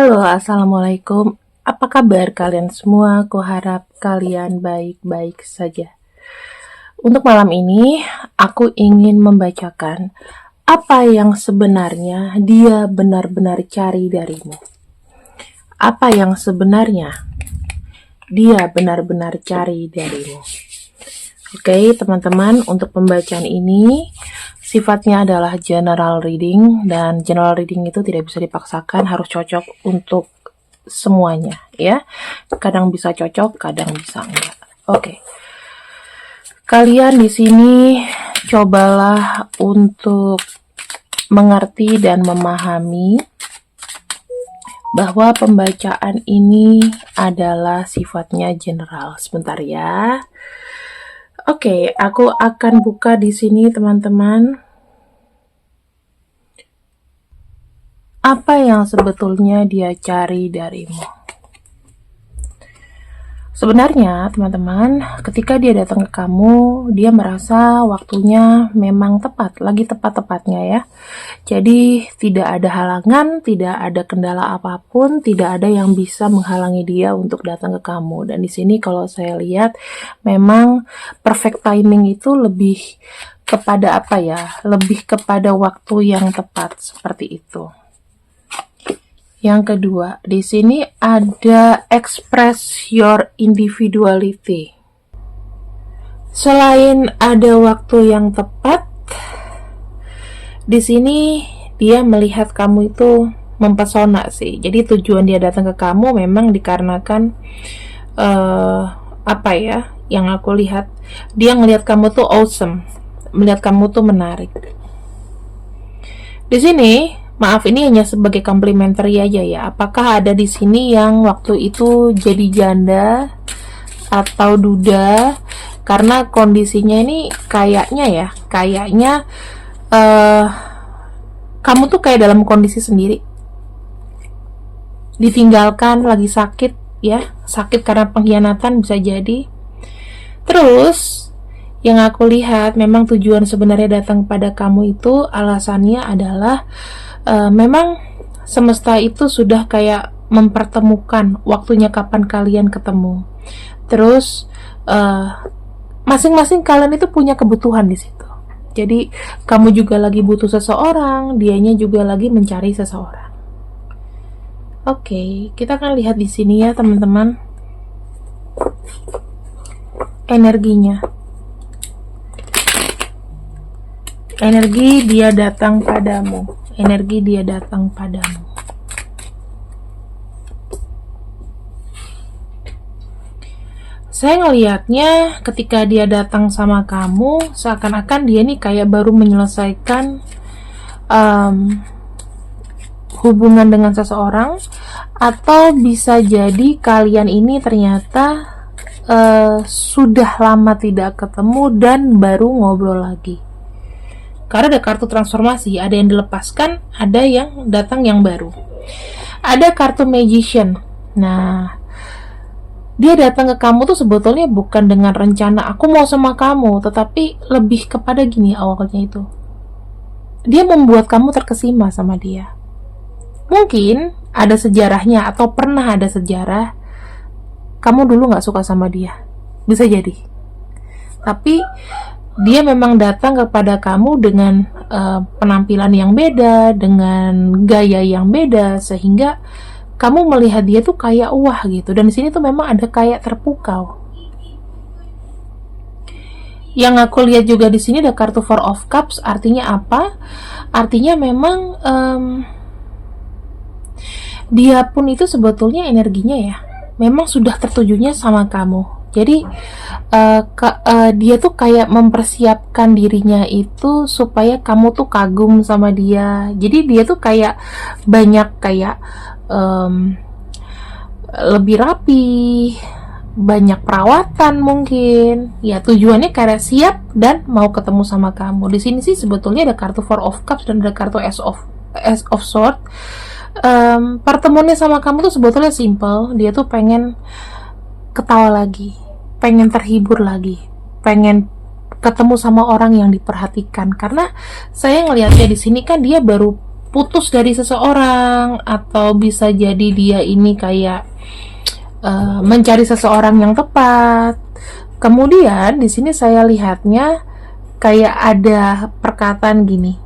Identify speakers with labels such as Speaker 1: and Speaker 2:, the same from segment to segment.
Speaker 1: Halo, assalamualaikum. Apa kabar kalian semua? Kuharap kalian baik-baik saja. Untuk malam ini, aku ingin membacakan apa yang sebenarnya dia benar-benar cari darimu. Apa yang sebenarnya dia benar-benar cari darimu. Oke, teman-teman, untuk pembacaan ini sifatnya adalah general reading, dan general reading itu tidak bisa dipaksakan, harus cocok untuk semuanya, ya. Kadang bisa cocok, kadang bisa enggak. Oke. Kalian di sini cobalah untuk mengerti dan memahami bahwa pembacaan ini adalah sifatnya general. Sebentar ya. Oke, aku akan buka di sini, teman-teman. Apa yang sebetulnya dia cari darimu? Sebenarnya, teman-teman, ketika dia datang ke kamu, dia merasa waktunya memang tepat, lagi tepat-tepatnya ya. Jadi, tidak ada halangan, tidak ada kendala apapun, tidak ada yang bisa menghalangi dia untuk datang ke kamu. Dan di sini kalau saya lihat, memang perfect timing itu lebih kepada apa ya? Lebih kepada waktu yang tepat, seperti itu. Yang kedua, di sini ada express your individuality. Selain ada waktu yang tepat, di sini dia melihat kamu itu mempesona sih. Jadi tujuan dia datang ke kamu memang dikarenakan apa ya? Yang aku lihat, dia ngelihat kamu tuh awesome, melihat kamu tuh menarik. Di sini maaf, ini hanya sebagai complimentary aja ya. Apakah ada di sini yang waktu itu jadi janda atau duda? Karena kondisinya ini kayaknya kamu tuh kayak dalam kondisi sendiri. Ditinggalkan, lagi sakit ya. Sakit karena pengkhianatan bisa jadi. Terus yang aku lihat memang tujuan sebenarnya datang pada kamu itu alasannya adalah memang semesta itu sudah kayak mempertemukan waktunya kapan kalian ketemu. Terus masing-masing kalian itu punya kebutuhan di situ. Jadi kamu juga lagi butuh seseorang, dianya juga lagi mencari seseorang. Oke, kita akan lihat di sini ya teman-teman. Energinya. Energi dia datang padamu. Energi dia datang padamu. Saya ngelihatnya ketika dia datang sama kamu, seakan-akan dia nih kayak baru menyelesaikan hubungan dengan seseorang, atau bisa jadi kalian ini ternyata sudah lama tidak ketemu dan baru ngobrol lagi. Karena ada kartu transformasi, ada yang dilepaskan, ada yang datang yang baru. Ada kartu magician. Nah, dia datang ke kamu tuh sebetulnya bukan dengan rencana aku mau sama kamu, tetapi lebih kepada gini awalnya itu. Dia membuat kamu terkesima sama dia. Mungkin ada sejarahnya atau pernah ada sejarah kamu dulu gak suka sama dia. Bisa jadi. Tapi dia memang datang kepada kamu dengan penampilan yang beda, dengan gaya yang beda, sehingga kamu melihat dia tuh kayak wah gitu. Dan di sini tuh memang ada kayak terpukau. Yang aku lihat juga di sini ada kartu Four of Cups. Artinya apa? Artinya memang dia pun itu sebetulnya energinya ya, memang sudah tertujunya sama kamu. Jadi dia tuh kayak mempersiapkan dirinya itu supaya kamu tuh kagum sama dia. Jadi dia tuh kayak banyak kayak lebih rapi, banyak perawatan mungkin. Ya tujuannya karena siap dan mau ketemu sama kamu. Di sini sih sebetulnya ada kartu Four of Cups dan ada kartu Ace of Swords. Pertemuannya sama kamu tuh sebetulnya simple. Dia tuh pengen ketawa lagi, pengen terhibur lagi, pengen ketemu sama orang yang diperhatikan. Karena saya ngelihatnya di sini kan dia baru putus dari seseorang, atau bisa jadi dia ini kayak mencari seseorang yang tepat. Kemudian di sini saya lihatnya kayak ada perkataan gini,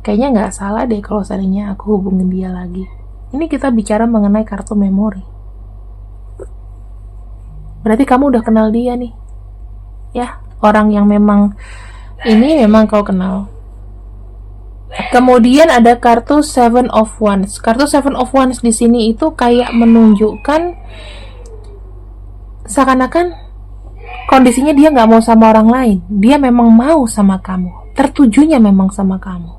Speaker 1: kayaknya nggak salah deh kalau seandainya aku hubungin dia lagi. Ini kita bicara mengenai kartu memori. Berarti kamu udah kenal dia nih, ya, orang yang memang ini memang kau kenal. Kemudian ada kartu Seven of Wands. Kartu Seven of Wands di sini itu kayak menunjukkan seakan-akan kondisinya dia nggak mau sama orang lain. Dia memang mau sama kamu. Tertujunya memang sama kamu.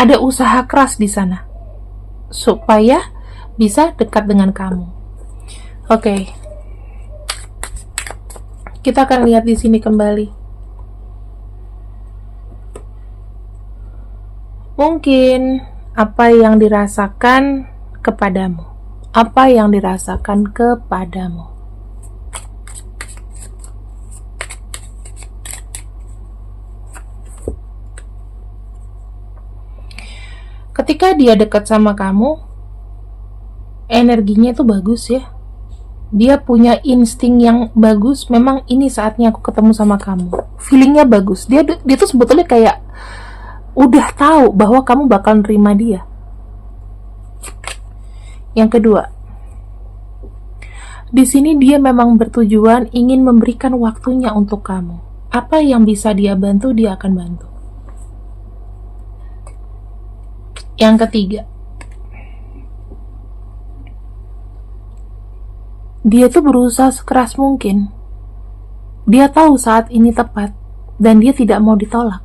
Speaker 1: Ada usaha keras di sana supaya bisa dekat dengan kamu. Oke. Kita akan lihat di sini kembali. Mungkin apa yang dirasakan kepadamu, apa yang dirasakan kepadamu. Ketika dia dekat sama kamu, energinya itu bagus ya. Dia punya insting yang bagus. Memang ini saatnya aku ketemu sama kamu. Feelingnya bagus. Dia tuh sebetulnya kayak udah tahu bahwa kamu bakal nerima dia. Yang kedua, di sini dia memang bertujuan ingin memberikan waktunya untuk kamu. Apa yang bisa dia bantu, dia akan bantu. Yang ketiga, dia tuh berusaha sekeras mungkin. Dia tahu saat ini tepat dan dia tidak mau ditolak.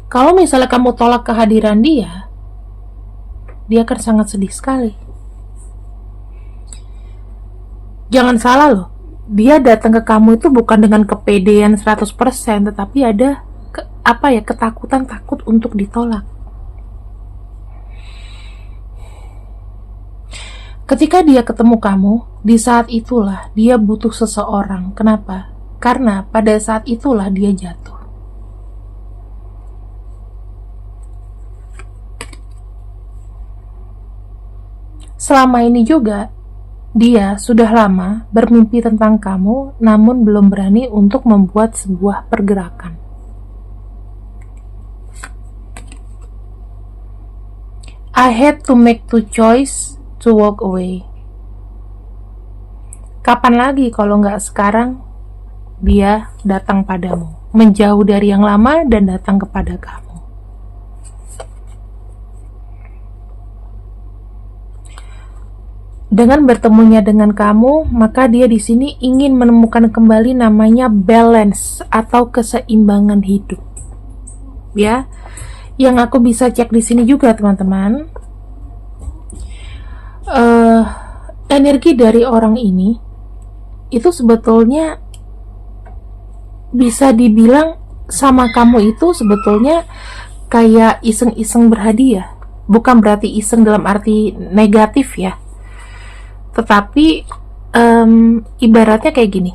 Speaker 1: Kalau misalnya kamu tolak kehadiran dia akan sangat sedih sekali. Jangan salah loh, dia datang ke kamu itu bukan dengan kepedean 100%, tetapi ada ketakutan, takut untuk ditolak. Ketika dia ketemu kamu, di saat itulah dia butuh seseorang. Kenapa? Karena pada saat itulah dia jatuh. Selama ini juga, dia sudah lama bermimpi tentang kamu, namun belum berani untuk membuat sebuah pergerakan. I had to make two choice to walk away. Kapan lagi kalau nggak sekarang dia datang padamu, menjauh dari yang lama dan datang kepada kamu. Dengan bertemunya dengan kamu, maka dia di sini ingin menemukan kembali namanya balance atau keseimbangan hidup. Ya, yang aku bisa cek di sini juga teman-teman. Energi dari orang ini itu sebetulnya bisa dibilang sama kamu itu sebetulnya kayak iseng-iseng berhadiah. Bukan berarti iseng dalam arti negatif ya. Tetapi ibaratnya kayak gini,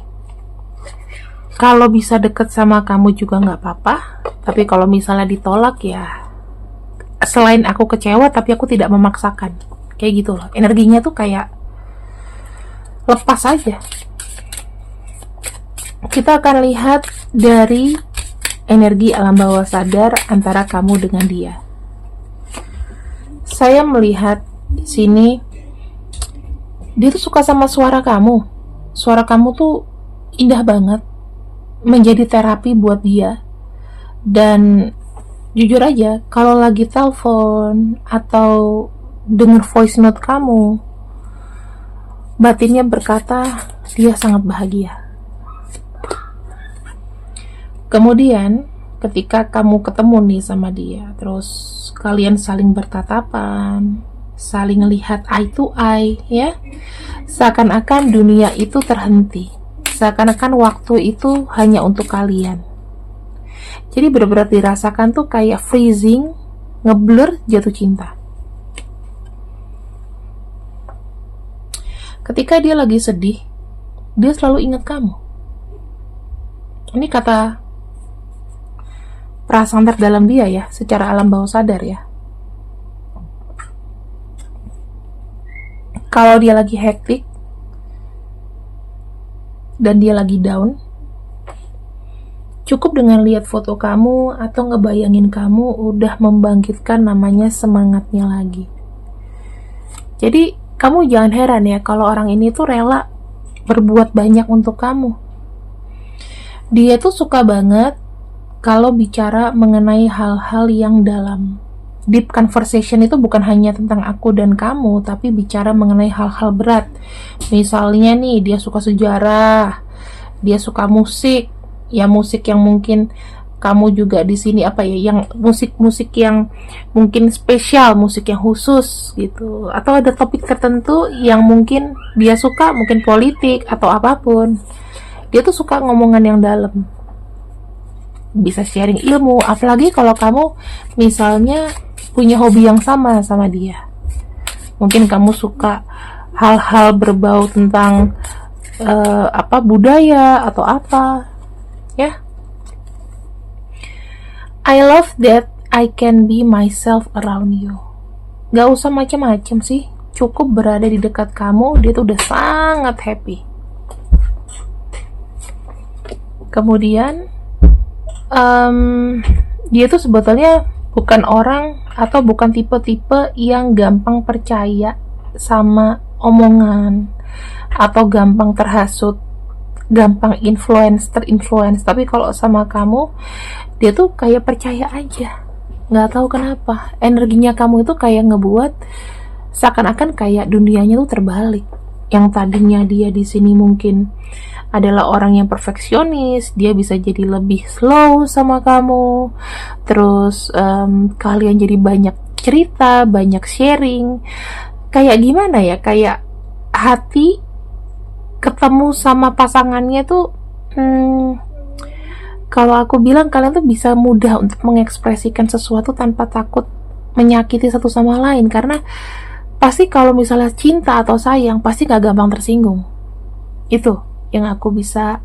Speaker 1: kalau bisa deket sama kamu juga nggak apa-apa, tapi kalau misalnya ditolak ya selain aku kecewa tapi aku tidak memaksakan, kayak gitu loh. Energinya tuh kayak lepas aja. Kita akan lihat dari energi alam bawah sadar antara kamu dengan dia. Saya melihat di sini dia tuh suka sama suara kamu. Suara kamu tuh indah banget, menjadi terapi buat dia. Dan jujur aja, kalau lagi telepon atau denger voice note kamu, batinnya berkata dia sangat bahagia. Kemudian ketika kamu ketemu nih sama dia, terus kalian saling bertatapan, saling lihat eye to eye, ya, seakan-akan dunia itu terhenti, seakan-akan waktu itu hanya untuk kalian. Jadi benar-benar dirasakan tuh kayak freezing, ngeblur, jatuh cinta. Ketika dia lagi sedih, dia selalu ingat kamu. Ini kata perasaan terdalam dia ya, secara alam bawah sadar ya. Kalau dia lagi hektik dan dia lagi down, cukup dengan lihat foto kamu atau ngebayangin kamu udah membangkitkan namanya semangatnya lagi. Jadi kamu jangan heran ya kalau orang ini tuh rela berbuat banyak untuk kamu. Dia tuh suka banget kalau bicara mengenai hal-hal yang dalam. Deep conversation itu bukan hanya tentang aku dan kamu, tapi bicara mengenai hal-hal berat. Misalnya nih, dia suka sejarah, dia suka musik, ya musik yang mungkin kamu juga di sini apa ya, yang musik-musik yang mungkin spesial, musik yang khusus gitu. Atau ada topik tertentu yang mungkin dia suka, mungkin politik atau apapun. Dia tuh suka ngomongan yang dalam. Bisa sharing ilmu, apalagi kalau kamu misalnya punya hobi yang sama dia. Mungkin kamu suka hal-hal berbau tentang budaya atau apa ya. I love that I can be myself around you. Gak usah macam-macam sih, cukup berada di dekat kamu, dia tuh udah sangat happy. Kemudian dia tuh sebetulnya bukan orang atau bukan tipe-tipe yang gampang percaya sama omongan atau gampang terhasut, gampang terinfluence. Tapi kalau sama kamu, dia tuh kayak percaya aja. Nggak tahu kenapa, energinya kamu itu kayak ngebuat seakan-akan kayak dunianya tuh terbalik. Yang tadinya dia di sini mungkin adalah orang yang perfeksionis, dia bisa jadi lebih slow sama kamu. Terus kalian jadi banyak cerita, banyak sharing. Kayak gimana ya? Kayak hati ketemu sama pasangannya tuh kalau aku bilang kalian tuh bisa mudah untuk mengekspresikan sesuatu tanpa takut menyakiti satu sama lain. Karena pasti kalau misalnya cinta atau sayang, pasti gak gampang tersinggung. Itu yang aku bisa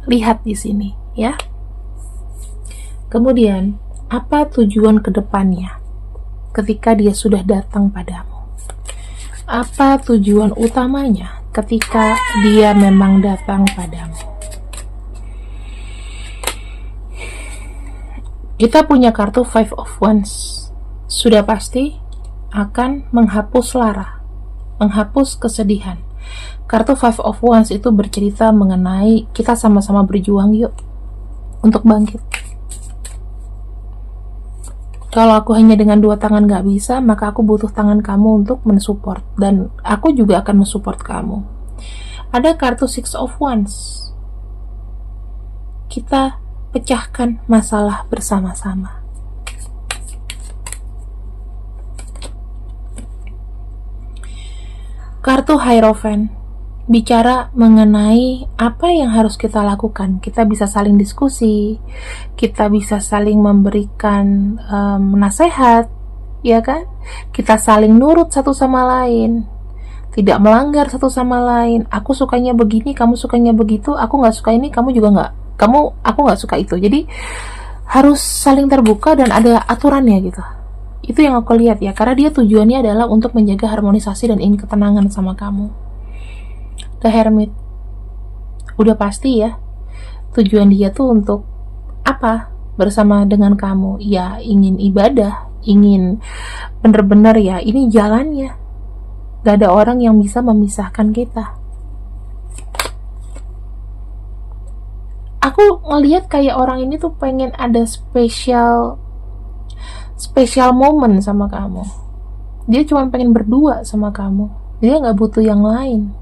Speaker 1: lihat di sini ya. Kemudian apa tujuan kedepannya ketika dia sudah datang padamu? Apa tujuan utamanya ketika dia memang datang padamu? Kita punya kartu Five of Wands. Sudah pasti akan menghapus lara, menghapus kesedihan. Kartu Five of Wands itu bercerita mengenai kita sama-sama berjuang yuk untuk bangkit. Kalau aku hanya dengan dua tangan gak bisa, maka aku butuh tangan kamu untuk mensupport, dan aku juga akan mensupport kamu. Ada kartu Six of Wands. Kita pecahkan masalah bersama-sama. Kartu Hierophant bicara mengenai apa yang harus kita lakukan. Kita bisa saling diskusi, kita bisa saling memberikan nasihat, ya kan? Kita saling nurut satu sama lain, tidak melanggar satu sama lain. Aku sukanya begini, kamu sukanya begitu. Aku nggak suka ini, kamu juga nggak. Aku nggak suka itu. Jadi harus saling terbuka dan ada aturannya gitu. Itu yang aku lihat ya, karena dia tujuannya adalah untuk menjaga harmonisasi dan ingin ketenangan sama kamu. The Hermit, udah pasti ya, tujuan dia tuh untuk apa bersama dengan kamu? Ya ingin ibadah, ingin bener-bener ya ini jalannya. Gak ada orang yang bisa memisahkan kita. Aku ngelihat kayak orang ini tuh pengen ada special moment sama kamu. Dia cuma pengen berdua sama kamu. Dia gak butuh yang lain.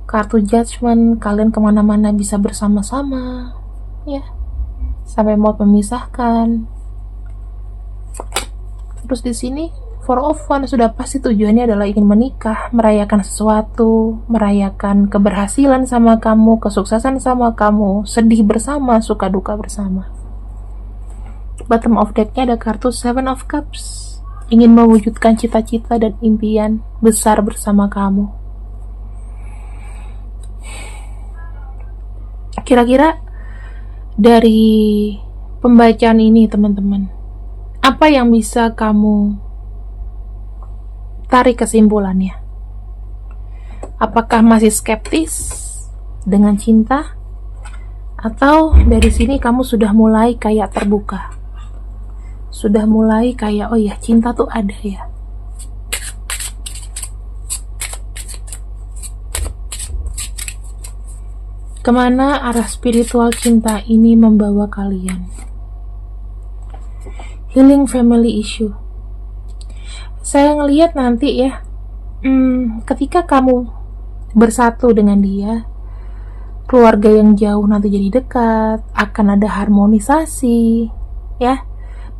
Speaker 1: Kartu Judgment, kalian kemana-mana bisa bersama-sama, ya, sampai mau memisahkan. Terus di sini Four of Wands sudah pasti tujuannya adalah ingin menikah, merayakan sesuatu, merayakan keberhasilan sama kamu, kesuksesan sama kamu, sedih bersama, suka duka bersama. Bottom of deck-nya ada kartu Seven of Cups, ingin mewujudkan cita-cita dan impian besar bersama kamu. Kira-kira dari pembacaan ini, teman-teman, apa yang bisa kamu tarik kesimpulannya? Apakah masih skeptis dengan cinta? Atau dari sini kamu sudah mulai kayak terbuka? Sudah mulai kayak, oh ya, cinta tuh ada ya. Kemana arah spiritual cinta ini membawa kalian? Healing family issue. Saya ngelihat nanti ya, ketika kamu bersatu dengan dia, keluarga yang jauh nanti jadi dekat, akan ada harmonisasi, ya.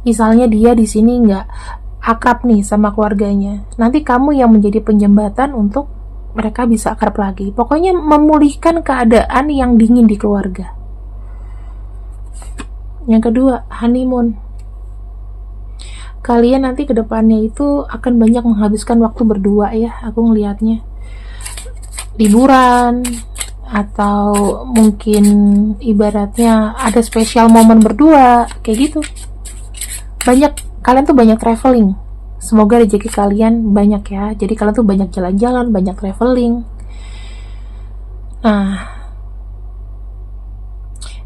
Speaker 1: Misalnya dia di sini nggak akrab nih sama keluarganya, nanti kamu yang menjadi penjembatan untuk mereka bisa akrab lagi. Pokoknya memulihkan keadaan yang dingin di keluarga. Yang kedua, honeymoon. Kalian nanti ke depannya itu akan banyak menghabiskan waktu berdua ya, aku ngelihatnya. Liburan, atau mungkin ibaratnya ada spesial momen berdua, kayak gitu. Kalian tuh banyak traveling. Semoga rezeki kalian banyak ya. Jadi kalian tuh banyak jalan-jalan, banyak traveling. Nah,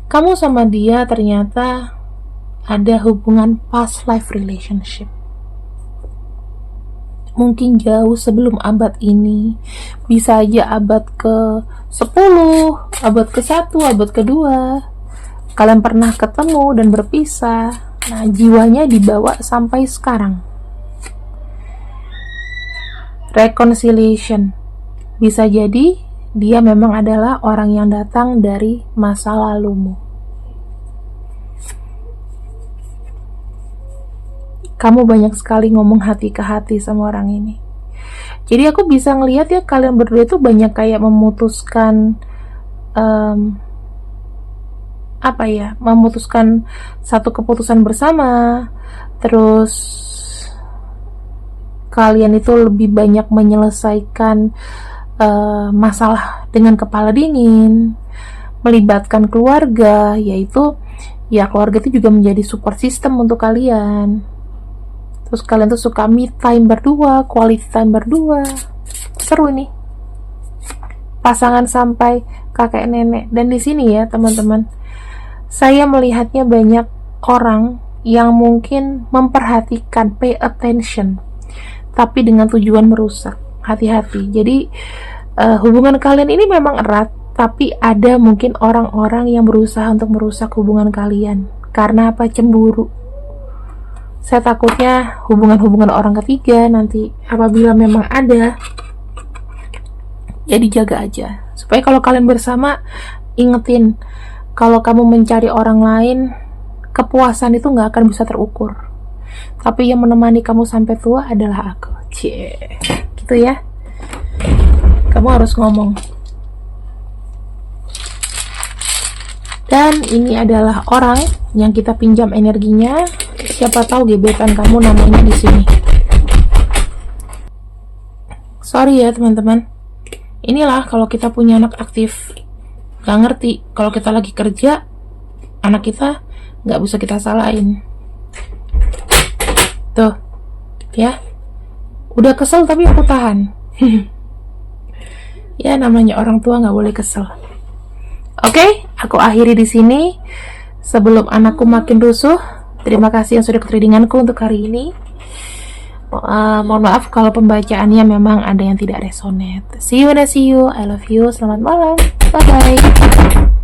Speaker 1: kamu sama dia ternyata ada hubungan past life relationship. Mungkin jauh sebelum abad ini, bisa aja abad ke-10, abad ke-1, abad ke-2. Kalian pernah ketemu dan berpisah. Nah, jiwanya dibawa sampai sekarang. Reconciliation. Bisa jadi dia memang adalah orang yang datang dari masa lalumu. Kamu banyak sekali ngomong hati ke hati sama orang ini. Jadi aku bisa ngelihat ya, kalian berdua itu banyak kayak memutuskan memutuskan satu keputusan bersama. Terus kalian itu lebih banyak menyelesaikan masalah dengan kepala dingin, melibatkan keluarga, yaitu ya keluarga itu juga menjadi support system untuk kalian. Terus kalian tuh suka me time berdua, quality time berdua. Seru nih. Pasangan sampai kakek nenek. Dan di sini ya, teman-teman, saya melihatnya banyak orang yang mungkin memperhatikan, pay attention, tapi dengan tujuan merusak. Hati-hati. Jadi hubungan kalian ini memang erat, tapi ada mungkin orang-orang yang berusaha untuk merusak hubungan kalian. Karena apa? Cemburu. Saya takutnya hubungan-hubungan orang ketiga nanti apabila memang ada. Jadi jaga aja. Supaya kalau kalian bersama, ingetin, kalau kamu mencari orang lain, kepuasan itu gak akan bisa terukur. Tapi yang menemani kamu sampai tua adalah aku. Cie, gitu ya. Kamu harus ngomong. Dan ini adalah orang yang kita pinjam energinya. Siapa tahu gebetan kamu namanya di sini. Sorry ya teman-teman. Inilah kalau kita punya anak aktif. Gak ngerti kalau kita lagi kerja, anak kita gak bisa kita salahin. Tuh, ya. Udah kesel tapi aku tahan. Ya namanya orang tua gak boleh kesel. Oke, aku akhiri di sini. Sebelum anakku makin rusuh, terima kasih yang sudah ikut readinganku untuk hari ini. Mohon maaf kalau pembacaannya memang ada yang tidak resonate. See you when I see you. I love you. Selamat malam. Bye bye.